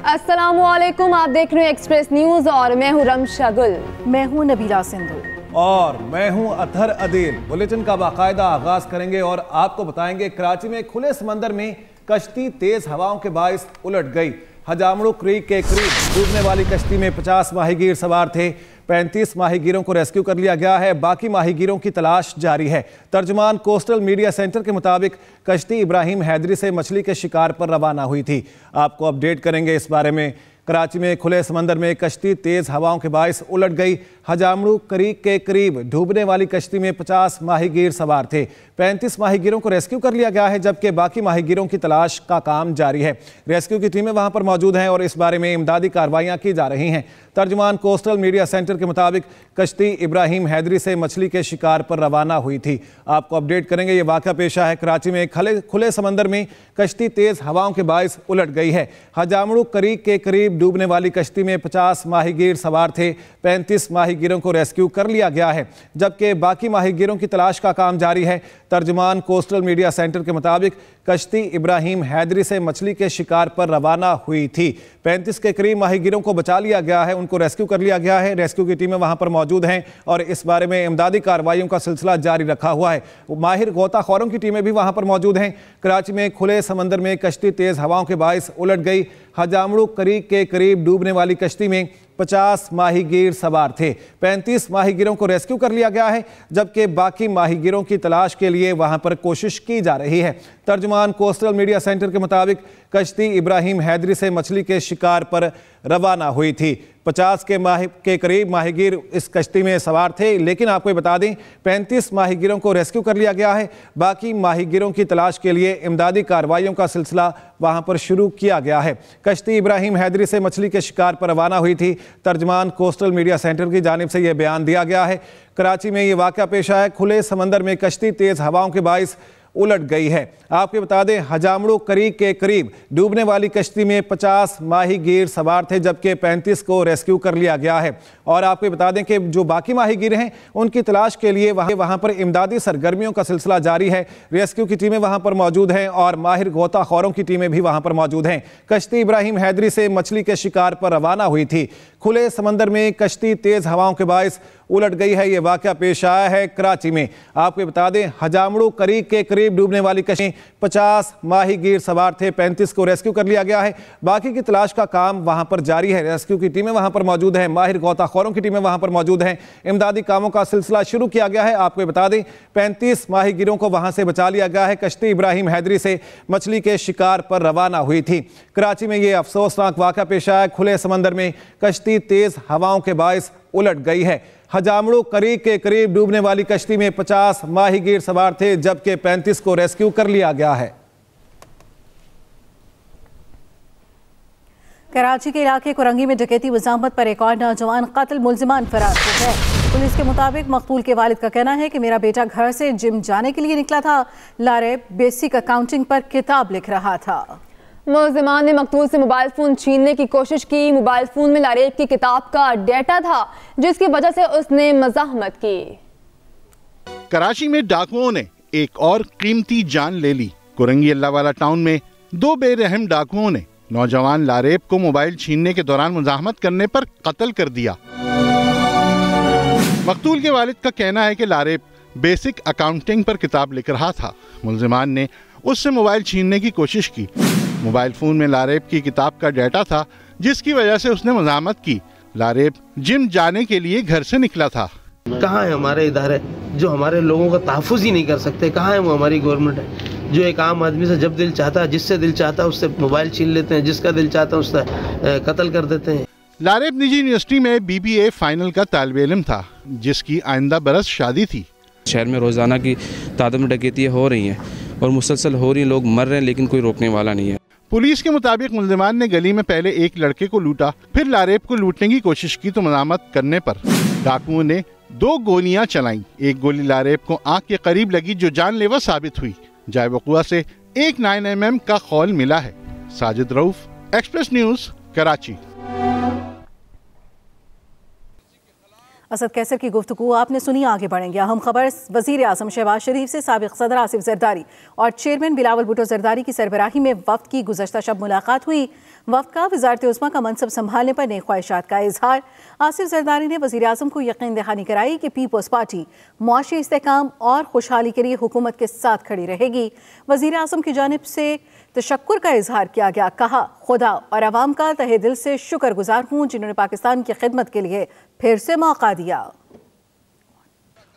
अस्सलामुअलैकुम, आप देख रहे हैं एक्सप्रेस न्यूज और मैं हूं रमशा गुल। मैं हूं नबीला सिंधु और मैं हूं अतहर अदील। बुलेटिन का बाकायदा आगाज करेंगे और आपको बताएंगे कराची में खुले समंदर में कश्ती तेज हवाओं के बाइस उलट गई। हजामड़ू क्रीक के करीब डूबने वाली कश्ती में 50 माहीगीर सवार थे। 35 माहीगीरों को रेस्क्यू कर लिया गया है। बाकी माहीगीरों की तलाश जारी है। तर्जुमान कोस्टल मीडिया सेंटर के मुताबिक कश्ती इब्राहिम हैदरी से मछली के शिकार पर रवाना हुई थी। आपको अपडेट करेंगे इस बारे में। कराची में खुले समंदर में कश्ती तेज हवाओं के बाइस उलट गई। हजामड़ू क्रीक के करीब डूबने वाली कश्ती में 50 माहीगीर सवार थे। 35 माहीगीरों को रेस्क्यू कर लिया गया है, जबकि बाकी माहीगीरों की तलाश का काम जारी है। रेस्क्यू की टीमें वहां पर मौजूद हैं और इस बारे में इमदादी कार्रवाइयां की जा रही हैं। तर्जुमान कोस्टल मीडिया सेंटर के मुताबिक कश्ती इब्राहिम हैदरी से मछली के शिकार पर रवाना हुई थी। आपको अपडेट करेंगे। ये वाक़या पेशा है कराची में खुले समंदर में कश्ती तेज हवाओं के बाइस उलट गई है। हजामड़ू क्रीक के करीब डूबने वाली कश्ती में 50 माहीगीर सवार थे। 35 माहीगीरों को रेस्क्यू कर लिया गया है, जबकि बाकी माहीगीरों की तलाश का काम जारी है। तर्जुमान कोस्टल मीडिया सेंटर के मुताबिक कश्ती इब्राहिम हैदरी से मछली के शिकार पर रवाना हुई थी। 35 के करीब माहीगीरों को बचा लिया गया है, उनको रेस्क्यू कर लिया गया है। रेस्क्यू की टीमें वहां पर मौजूद हैं और इस बारे में इमदादी कार्रवाइयों का सिलसिला जारी रखा हुआ है। माहिर गोताखोरों की टीमें भी वहां पर मौजूद हैं। कराची में खुले समंदर में कश्ती तेज हवाओं के बाइस उलट गई। हजामड़ू क्रीक के करीब डूबने वाली कश्ती में 50 माहीगीर सवार थे। 35 माहीगीरों को रेस्क्यू कर लिया गया है, जबकि बाकी माहीगीरों की तलाश के लिए वहां पर कोशिश की जा रही है। तर्जुमान कोस्टल मीडिया सेंटर के मुताबिक कश्ती इब्राहिम हैदरी से मछली के शिकार पर रवाना हुई थी। 50 के करीब माहीगीर इस कश्ती में सवार थे, लेकिन आपको बता दें 35 माहीगीरों को रेस्क्यू कर लिया गया है। बाकी माहीगीरों की तलाश के लिए इमदादी कार्रवाइयों का सिलसिला वहां पर शुरू किया गया है। कश्ती इब्राहिम हैदरी से मछली के शिकार पर रवाना हुई थी। तर्जुमान कोस्टल मीडिया सेंटर की जानिब से यह बयान दिया गया है। कराची में यह वाक़या पेश आया। खुले समंदर में कश्ती तेज हवाओं के बाइस उलट गई है। आपको बता दें हजामड़ू क्रीक के करीब डूबने वाली कश्ती में 50 माहीगीर सवार थे, जबकि 35 को रेस्क्यू कर लिया गया है। और आपको बता दें कि जो बाकी माहीगीर हैं उनकी तलाश के लिए वहां पर इमदादी सरगर्मियों का सिलसिला जारी है। रेस्क्यू की टीमें वहां पर मौजूद हैं और माहिर गोताखोरों की टीमें भी वहां पर मौजूद हैं। कश्ती इब्राहिम हैदरी से मछली के शिकार पर रवाना हुई थी। खुले समंदर में कश्ती तेज हवाओं के बाइस उलट गई है। यह वाक़या पेश आया है कराची में। आपको बता दें हजामड़ू क्रीक के करीब डूबने वाली कश्ती 50 माहीगीर सवार थे। 35 को रेस्क्यू कर लिया गया है। बाकी की तलाश का काम वहां पर जारी है। रेस्क्यू की टीमें वहां पर मौजूद हैं। माहिर गोताखोरों की टीमें वहां पर मौजूद हैं। इमदादी कामों का सिलसिला शुरू किया गया है। आपको बता दें 35 माहीगीरों को वहां से बचा लिया गया है। कश्ती इब्राहिम हैदरी से मछली के शिकार पर रवाना हुई थी। कराची में यह अफसोसनाक वाक़या पेश आया। खुले समंदर में कश्ती तेज हवाओं के बाइस उलट गई है। हजामड़ू क्रीक के करीब डूबने वाली कश्ती में 50 माहीगीर सवार थे, जबकि 35 को रेस्क्यू कर लिया गया है। कराची के इलाके कुरंगी में डकैती वजामत पर एक और नौजवान कत्ल, मुल्जिमान फरार हो गए। पुलिस के मुताबिक मकतूल के वालिद का कहना है कि मेरा बेटा घर से जिम जाने के लिए निकला था। लारेब बेसिक अकाउंटिंग पर किताब लिख रहा था। मुल्जिमान ने मकतूल से मोबाइल फोन छीनने की कोशिश की। मोबाइल फोन में लारेब की किताब का डेटा था, जिसकी वजह से उसने मज़ाहमत की। कराची में डाकुओं ने एक और कीमती जान ले ली। कुरंगी अल्लाहवाला टाउन में 2 बेरहम डाकुओं ने नौजवान लारेब को मोबाइल छीनने के दौरान मुज़ाहमत करने पर कत्ल कर दिया। मकतूल के वालिद का कहना है कि लारेब बेसिक अकाउंटिंग पर किताब लिख रहा था। मुल्जिमान ने उससे मोबाइल छीनने की कोशिश की। मोबाइल फोन में लारेब की किताब का डेटा था, जिसकी वजह से उसने मुज़ाहमत की। लारेब जिम जाने के लिए घर से निकला था। कहाँ है हमारे इदारे जो हमारे लोगों का तहफ़्फ़ुज़ ही नहीं कर सकते? कहाँ है वो हमारी गवर्नमेंट है जो एक आम आदमी से जब दिल चाहता है, जिससे दिल चाहता है उससे मोबाइल छीन लेते हैं, जिसका दिल चाहता है उससे कत्ल कर देते हैं। लारेब निजी यूनिवर्सिटी में BBA फाइनल का तालिब इल्म था, जिसकी आइंदा बरस शादी थी। शहर में रोज़ाना की तादाद में डकैतियाँ हो रही हैं और मुसलसल हो रही हैं, लोग मर रहे हैं, लेकिन कोई रोकने वाला नहीं है। पुलिस के मुताबिक मुल्जिमान ने गली में पहले एक लड़के को लूटा, फिर लारेब को लूटने की कोशिश की तो मज़ाहमत करने पर डाकुओं ने 2 गोलियां चलाईं। एक गोली लारेब को आंख के करीब लगी, जो जानलेवा साबित हुई। जाए वक़ुआ से एक 9mm का खौल मिला है। Sajid Rauf, Express News, Karachi. असद कैसर की गुफ्तगू आपने सुनी। आगे बढ़ेंगे। अहम खबर वज़ीर आज़म शहबाज शरीफ से साबिक़ सदर आसिफ जरदारी और चेयरमैन बिलावल भुट्टो जरदारी की सरबराही में वफ़द की गुज़श्ता शब मुलाकात हुई। वक्त का वज़ारत उस्मा का मनसब संभालने पर नई ख्वाहिशात का इजहार। आसिफ जरदारी ने वज़ीर आज़म को यकीन दहानी कराई कि पीपल्स पार्टी मुआशी इस्तेहकाम और खुशहाली के लिए हुकूमत के साथ खड़ी रहेगी। वज़ीर आज़म की जानिब से तशक्कुर का इजहार किया गया। कहा, खुदा और अवाम का तहे दिल से शुक्रगुजार हूँ जिन्होंने पाकिस्तान की खिदमत के लिए फिर से मौका दिया।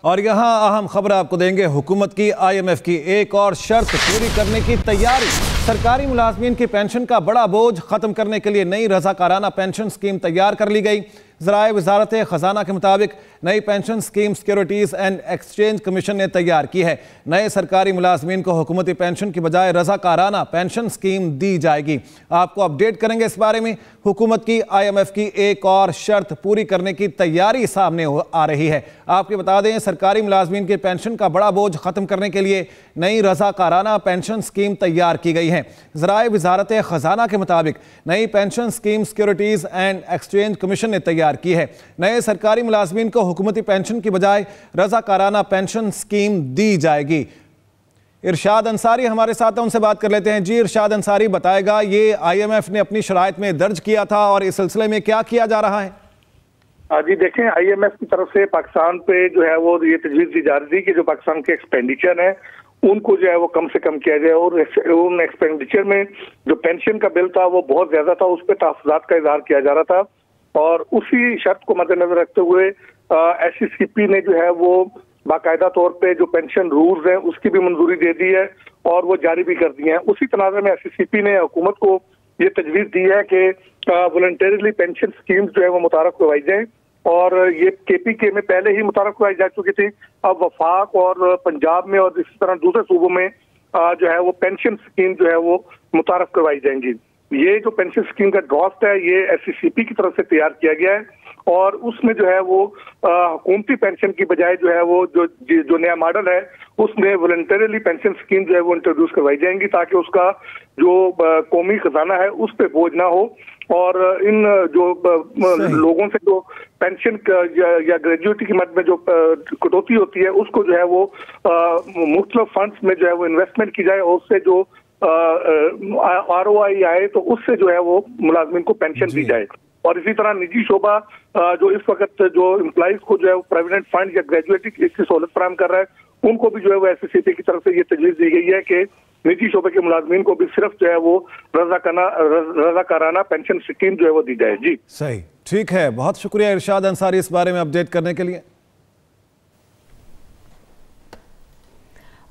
और यहाँ अहम खबर आपको देंगे, हुकूमत की IMF की एक और शर्त पूरी करने की तैयारी। सरकारी मुलाजमीन की पेंशन का बड़ा बोझ खत्म करने के लिए नई रज़ाकाराना पेंशन स्कीम तैयार कर ली गई। ज़राए वज़ारत ख़जाना के मुताबिक नई pension scheme securities and exchange commission ने तैयार की है। नए सरकारी मुलाजमीन को हुकूमती पेंशन की बजाय रज़ाकाराना पेंशन स्कीम दी जाएगी। आपको अपडेट करेंगे इस बारे में। हुकूमत की IMF की एक और शर्त पूरी करने की तैयारी सामने आ रही है। आपको बता दें, सरकारी मुलाजमीन के पेंशन का बड़ा बोझ ख़त्म करने के लिए नई रज़ाकाराना पेंशन स्कीम तैयार की गई है। ज़राए वज़ारत ख़जाना के मुताबिक नई pension scheme securities and exchange commission ने तैयार की है। नए सरकारी मुलाजमीन को हुकूमती पेंशन की बजाय रज़ाकाराना पेंशन स्कीम दी जाएगी। इरशाद अंसारी हमारे साथ हैं, उनसे बात कर लेते हैं। जी इरशाद अंसारी, बताएगा ये IMF ने अपनी शराइत में दर्ज किया था और इस सिलसिले में क्या किया जा रहा है? जी देखें, IMF की तरफ से पाकिस्तान पे जो है वो ये तजवीज़ दी जा रही थी कि जो पाकिस्तान के एक्सपेंडिचर है उनको जो है वो कम से कम किया जाए और उन एक्सपेंडिचर में जो पेंशन का बिल था वो बहुत ज्यादा था, उस पर तहफ़्फ़ुज़ात का इज़हार किया जा रहा था। और उसी शर्त को मद्देनजर रखते हुए SCCP ने जो है वो बाकायदा तौर पे जो पेंशन रूल्स हैं उसकी भी मंजूरी दे दी है और वो जारी भी कर दी है। उसी तनाज़े में SCCP ने हुकूमत को ये तजवीज़ दी है कि वॉलंटरीली पेंशन स्कीम्स जो है वो मुतारफ़ करवाई जाए और ये KPK में पहले ही मुतारफ़ करवाई जा चुकी थी। अब वफाक और पंजाब में और इसी तरह दूसरे सूबों में जो है वो पेंशन स्कीम जो है वो मुतारफ़ करवाई जाएंगी। ये जो पेंशन स्कीम का ड्राफ्ट है ये SCCP की तरफ से तैयार किया गया है और उसमें जो है वो हुकूमती पेंशन की बजाय जो है वो जो नया मॉडल है उसमें वॉलंटरीली पेंशन स्कीम जो है वो इंट्रोड्यूस करवाई जाएंगी ताकि उसका जो कौमी खजाना है उस पर बोझ ना हो और इन जो लोगों से जो पेंशन या ग्रेजुएटी की मद में जो कटौती होती है उसको जो है वो मुख्तलिफ फंड्स में जो है वो इन्वेस्टमेंट की जाए और उससे जो ROI आए तो उससे जो है वो मुलाजमीन को पेंशन दी जाए। और इसी तरह निजी शोबा जो इस वक्त जो एम्प्लॉइज को जो है प्रोविडेंट फंड या ग्रेजुएटी की सहूलत फराहम कर रहा है उनको भी जो है वो SCCP की तरफ से ये तजवीज़ दी गई है कि निजी शोबे के मुलाजमीन को भी सिर्फ जो है वो रज़ाकाराना पेंशन स्कीम जो है वो दी जाए। जी सही, ठीक है, बहुत शुक्रिया इरशाद अंसारी इस बारे में अपडेट करने के लिए।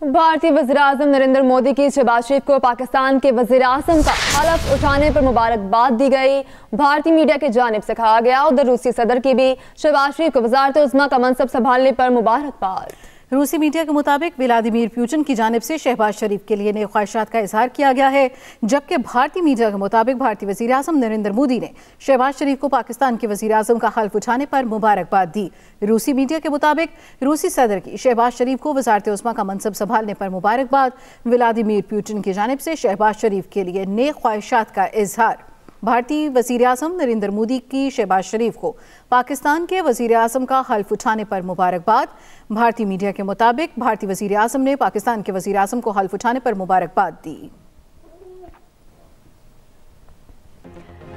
भारतीय वज़ीर-ए-आज़म नरेंद्र मोदी की शहबाज शरीफ को पाकिस्तान के वज़ीर-ए-आज़म का हलफ उठाने पर मुबारकबाद दी गई। भारतीय मीडिया की जानिब से कहा गया, उधर रूसी सदर की भी शहबाज शरीफ को वज़ारत उज़्मा का मनसब संभालने पर मुबारकबाद। रूसी मीडिया के मुताबिक व्लादिमीर पुतिन की जानिब से शहबाज शरीफ के लिए नई ख्वाहिशात का इजहार किया गया है, जबकि भारतीय मीडिया के मुताबिक भारतीय वज़ीर आज़म नरेंद्र मोदी ने शहबाज शरीफ को पाकिस्तान के वज़ीर आज़म का हल्फ उठाने पर मुबारकबाद दी। रूसी मीडिया के मुताबिक रूसी सदर की शहबाज शरीफ को वज़ारत उज़्मा का मनसब संभालने पर मुबारकबाद। व्लादिमीर पुतिन की जानिब से शहबाज शरीफ के लिए नई ख्वाहिशात का इजहार। भारतीय वज़ीर आज़म नरेंद्र मोदी की शहबाज शरीफ को पाकिस्तान के वज़ीर आज़म का हल्फ उठाने पर मुबारकबाद। भारतीय मीडिया के मुताबिक भारतीय वज़ीर आज़म ने पाकिस्तान के वज़ीर आज़म को हल्फ उठाने पर मुबारकबाद दी।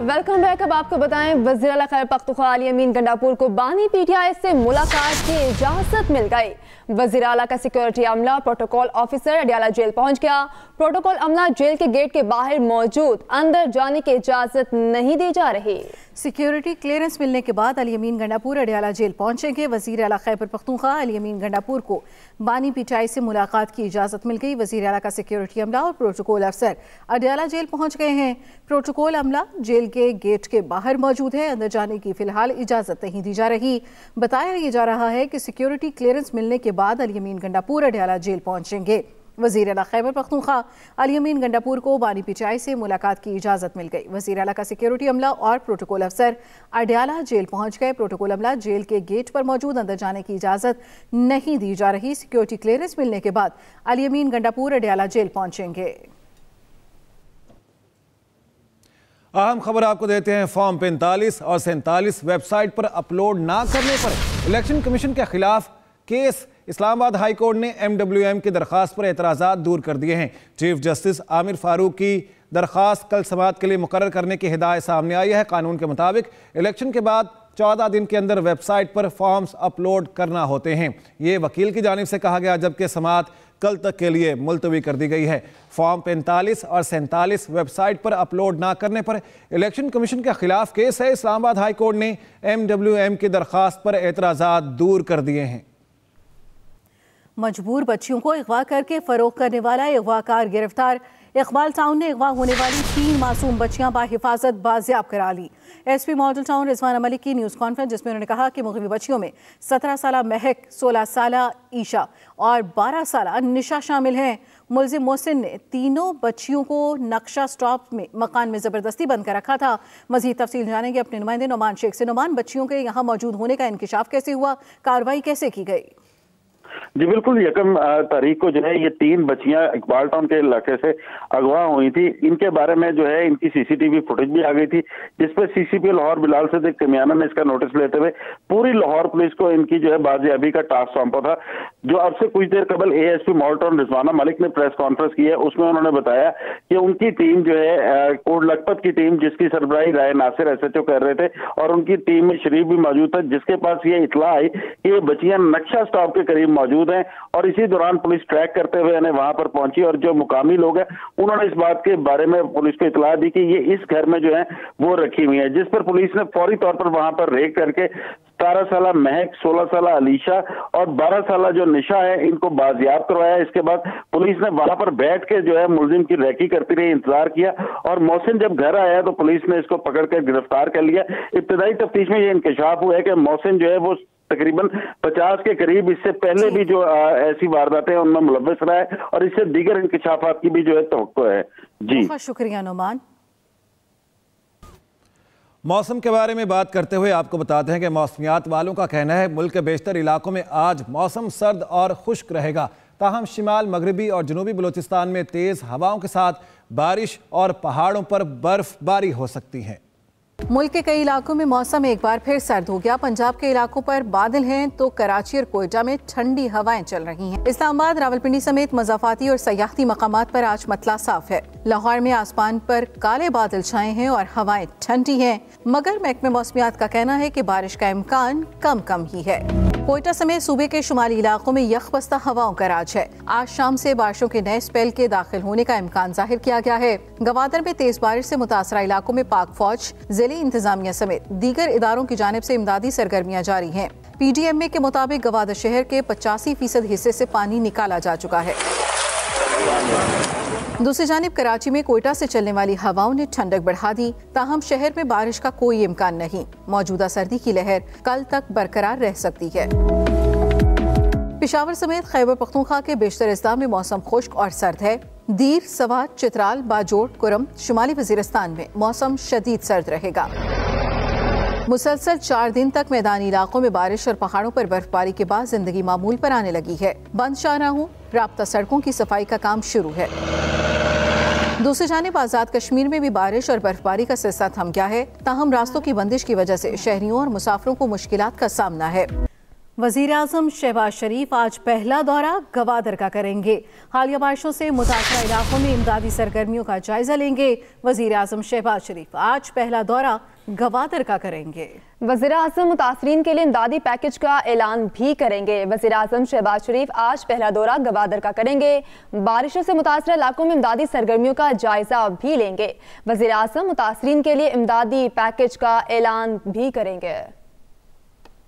Welcome back. अब आपको बताएं, वज़ीर आला खैबर पख्तूनख्वा अली अमीन गंडापुर को बानी PTI से मुलाकात की इजाजत मिल गई। वज़ीर आला का सिक्योरिटी अमला प्रोटोकॉल ऑफिसर अडियाला जेल पहुंच गया। प्रोटोकॉल अमला जेल के गेट के बाहर मौजूद, अंदर जाने की इजाजत नहीं दी जा रही। सिक्योरिटी क्लियरेंस मिलने के बाद अली अमीन गंडापुर अडियाला जेल पहुंचेंगे। वज़ीर आला खैबर पख्तूनख्वा अली अमीन गंडापुर को बानी PTI से मुलाकात की इजाजत मिल गई। वज़ीर आला का सिक्योरिटी अमला और प्रोटोकॉल अफसर अडियाला जेल पहुंच गए हैं। प्रोटोकॉल अमला जेल के गेट के बाहर मौजूद है, अंदर जाने की फिलहाल इजाजत नहीं दी जा रही। बताया जा रहा है कि सिक्योरिटी क्लियरेंस मिलने के बाद अली अमीन गंडापुर अडियाला जेल पहुंचेंगे। वज़ीर आला खैबर पख्तूनख्वा अली अमीन गंडापुर को बानी PTI से मुलाकात की इजाजत मिल गई। वज़ीर आला का सिक्योरिटी अमला और प्रोटोकॉल अफसर अडियाला जेल पहुंच गए। प्रोटोकॉल अमला जेल के गेट पर मौजूद, अंदर जाने की इजाजत नहीं दी जा रही। सिक्योरिटी क्लियरेंस मिलने के बाद अली अमीन गंडापुर अडियाला जेल पहुंचेंगे। अहम खबर आपको देते हैं। फॉर्म 45 और 47 वेबसाइट पर अपलोड ना करने पर इलेक्शन कमीशन के खिलाफ केस इस्लामाबाद हाई कोर्ट ने MWM की दरख्वास्त पर एतराज़ात दूर कर दिए हैं। चीफ जस्टिस आमिर फारूक की दरख्वास्त कल समाअत के लिए मुकर्रर करने की हिदायत सामने आई है। कानून के मुताबिक इलेक्शन के बाद 14 दिन के अंदर वेबसाइट पर फॉर्म्स अपलोड करना होते हैं। ये वकील की जानिब से कहा गया, जबकि समाअत कल तक के लिए मुलतवी कर दी गई है। फॉर्म 45 और 47 वेबसाइट पर अपलोड ना करने पर इलेक्शन कमीशन के खिलाफ केस है। इस्लामाबाद हाई कोर्ट ने MWM की दरख्वास्त पर एतराज़ात दूर कर दिए हैं। मजबूर बच्चियों को अगवा करके फरोख्त करने वाला अगवाकार गिरफ्तार। इकबाल टाउन ने अगवा होने वाली 3 मासूम बच्चियां बाहिफाजत बाजियाब करा ली। SP model town Rizwana Malik की न्यूज़ कॉन्फ्रेंस, जिसमें उन्होंने कहा कि मुग़िब बच्चियों में 17 साला महक, 16 साला ईशा और 12 साला निशा शामिल हैं। मुलजिम मोहसिन ने तीनों बच्चियों को नक्शा स्टॉप में मकान में ज़बरदस्ती बंद कर रखा था। मज़ीद तफसील जानेंगे अपने नुमाइंदे नोमान शेख से। नोमान, बच्चियों के यहाँ मौजूद होने का इंकिशाफ कैसे हुआ, कार्रवाई कैसे की गई? जी बिल्कुल, 1 तारीख को जो है ये 3 बच्चियां इकबाल टाउन के इलाके से अगवा हुई थी। इनके बारे में जो है इनकी CCTV फुटेज भी आ गई थी, जिसपे CCP लाहौर बिलाल सदीक कमियाना ने इसका नोटिस लेते हुए पूरी लाहौर पुलिस को इनकी जो है बाजियाबी का टास्क सौंपा था। जो अब से कुछ देर कबल ASP model town Rizwana Malik ने प्रेस कॉन्फ्रेंस की है, उसमें उन्होंने बताया कि उनकी टीम जो है कोट लखपत की टीम, जिसकी सरबराही राय नासिर SHO कर रहे थे, और उनकी टीम में शरीफ भी मौजूद था, जिसके पास ये इतला आई कि ये बच्चियां नक्शा स्टॉप के करीब मौजूद हैं। और इसी दौरान पुलिस ट्रैक करते हुए वहां पर पहुंची और जो मुकामी लोग हैं उन्होंने इस बात के बारे में पुलिस को इतला दी कि ये इस घर में जो है वो रखी हुई है, जिस पर पुलिस ने फौरी तौर पर वहां पर रेड करके 17 साला महक, 16 साला अलीशा और 12 साला जो निशा है इनको बाजियाब करवाया। इसके बाद पुलिस ने वहां पर बैठ के जो है मुलजिम की रैकी करती रही, इंतजार किया, और मोहसिन जब घर आया तो पुलिस ने इसको पकड़कर गिरफ्तार कर लिया। इब्तदाई तफ्तीश में ये इंकशाफ हुआ है कि मोहसिन जो है वो तकरीबन 50 के करीब इससे पहले भी जो ऐसी वारदातें हैं उनमें मुलव्वस रहा है, और इससे दीगर इंकशाफात की भी जो है तवक्को है। जी बहुत शुक्रिया नोमान। मौसम के बारे में बात करते हुए आपको बताते हैं कि मौसमियात वालों का कहना है मुल्क के बेशतर इलाकों में आज मौसम सर्द और खुश्क रहेगा। ताहम शिमाल, मगरबी और जनूबी बलूचिस्तान में तेज हवाओं के साथ बारिश और पहाड़ों पर बर्फबारी हो सकती है। मुल्क के कई इलाकों में मौसम एक बार फिर सर्द हो गया। पंजाब के इलाकों पर बादल हैं तो कराची और कोयटा में ठंडी हवाएं चल रही हैं। इस्लामाबाद, रावलपिंडी समेत मज़ाफाती और सयाहती मकामात पर आज मतला साफ है। लाहौर में आसमान पर काले बादल छाए हैं और हवाएं ठंडी हैं, मगर महकमे मौसमियात का कहना है कि बारिश का इम्कान कम ही है। कोयटा समेत सूबे के शुमाली इलाकों में यखबस्ता हवाओं का राज है। आज शाम से बारिशों के नए स्पेल के दाखिल होने का इम्कान जाहिर किया गया है। गवादर में तेज बारिश से मुतासरा इलाकों में पाक फौज, जिले इंतजामिया समेत दीगर इदारों की जानिब से इमदादी सरगर्मियां जारी हैं। PDMA के मुताबिक गवादर शहर के 85% हिस्से से पानी निकाला जा चुका है। दूसरी जानिब कराची में कोयटा से चलने वाली हवाओं ने ठंडक बढ़ा दी, ताहम शहर में बारिश का कोई इम्कान नहीं। मौजूदा सर्दी की लहर कल तक बरकरार रह सकती है। पेशावर समेत खैबर पख्तूनख्वा के बेशतर अजला में मौसम खुश्क और सर्द है। दीर, सवात, चित्राल, बाजोड़, कुरम, शुमाली वजीरिस्तान में मौसम शदीद सर्द रहेगा। मुसलसल 4 दिन तक मैदानी इलाकों में बारिश और पहाड़ों पर बर्फबारी के बाद जिंदगी मामूल पर आने लगी है। बंद शाहराहों, राब्ता सड़कों की सफाई का काम शुरू है। दूसरी जानिब आज़ाद कश्मीर में भी बारिश और बर्फबारी का सिलसिला थम गया है, ताहम रास्तों की बंदिश की वजह से शहरियों और मुसाफिरों को मुश्किलात का सामना है। वज़ीर आज़म शहबाज शरीफ आज पहला दौरा गवादर का करेंगे। हालिया बारिशों से मुतासरा इलाकों में इमदादी सरगर्मियों का जायजा लेंगे। वज़ीर आज़म शहबाज शरीफ आज पहला दौरा गवादर का करेंगे। वज़ीर आज़म मुतासरीन के लिए इमदादी पैकेज का ऐलान भी करेंगे। वज़ीर आज़म शहबाज शरीफ आज पहला दौरा गवादर का करेंगे। बारिशों से मुतासरा इलाकों में इमदादी सरगर्मियों का जायजा भी लेंगे। वज़ीर आज़म मुतासरीन के लिए इमदादी पैकेज का ऐलान भी करेंगे।